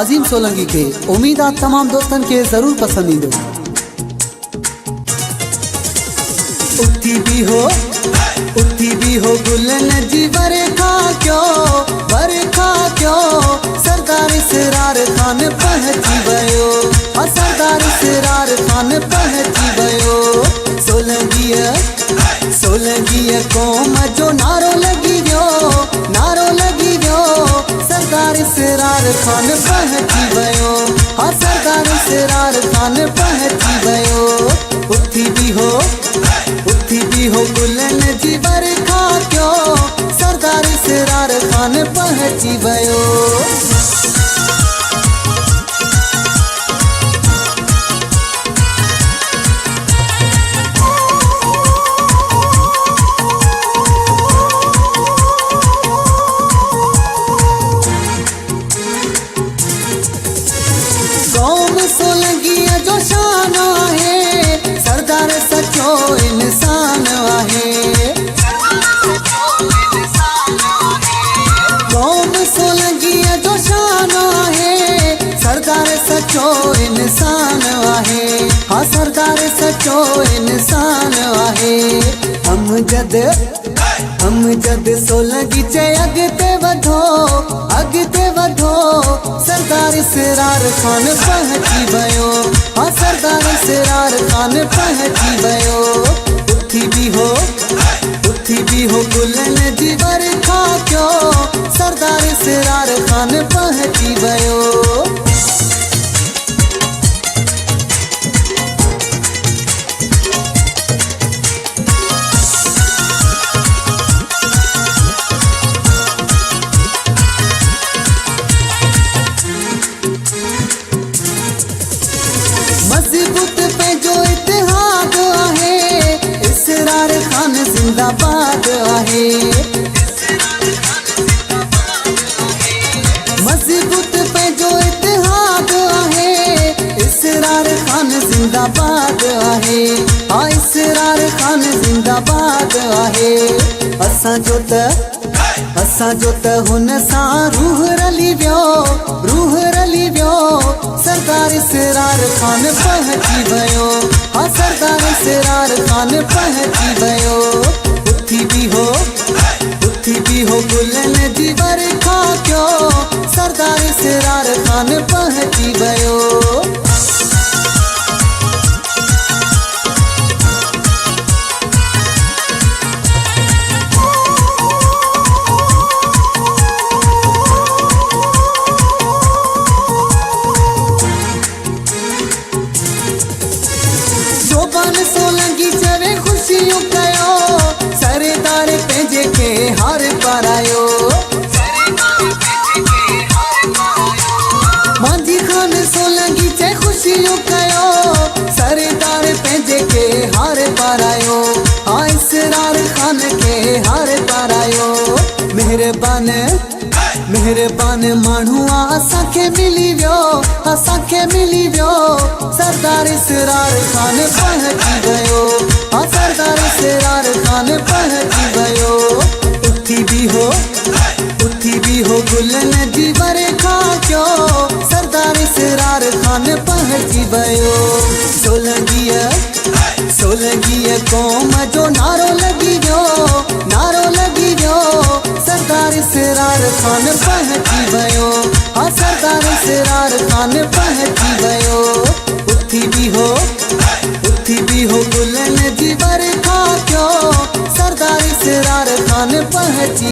अजीम सोलंकी के उम्मीद आप तमाम दोस्तन के जरूर पसंद ईंदो। उठी भी हो गुलन जी बरखा क्यों सरदार सिरार खान पहुंची वयो, सरदार सिरार खान पहुंची वयो। सोलंकीअ कौम जो नारो लगी वियो, सरदार सिरार खान पहुंची वयो, सरदार सिरार खान पहुंची वयो। उठी भी हो गुलन जी बरखा क्यों सरदार सिरार खान पहुंची वयो। कौम सोलंकीअ जो शान आहे, सरदार सचो इंसान आहे। कौम सोलंकीअ जो शान आहे, सरदार सचो इंसान आहे, हाँ सरदार सचो इंसान आहे। अमजद सोलंकी चे अगते वधो सरदार सिरार खान पहुंची वयो, हाँ सरदार सिरार खान पहुंची वयो। उठी भी हो गुलन जी बरखा क्यों सरदार सिरार खान पहुंची वयो। मजबूत पे जो इतिहाद आहे, इसरार खान जिंदाबाद आहे। मजबूत पे जो इतिहाद आहे, इसरार खान जिंदाबाद आहे, हाँ इसरार खान जिंदाबाद आहे। असां जो त हुन सां रूह रली वियो, सरदार सिरार खान पहुंची वयो, हाँ सरदार सिरार खान पहुंची वयो। उठी भी हो गुलन जी बरखा क्यों सरदार सिरार खान पहुंची वयो। सोलंकी चवे खुशियों कयो, सरदार पंहिंजे के हार पारायो। मांझी खान सोलंकी चे खुशियों कयो, सरदार पंहिंजे के हार पारायो, हाँ इसरार खान के हार पारायो। मेहरबान माण्हू असांखे मिली वियो, सरदार सिरार खान पहुंची वयो, हाँ सरदार सिरार खान पहुंची वयो। उठी भी हो गुलन जी बरखा क्यों सरदार सिरार खान पहुंची वयो। सोलंकीअ कौम जो नारो लगी वियो, सरदार सिरार खान पहुंची वयो, हाँ सरदार सिरार खान पहुंची वयो। उठी भी हो गुलन जी बरखा क्यों सरदार सिरार खान पहुंची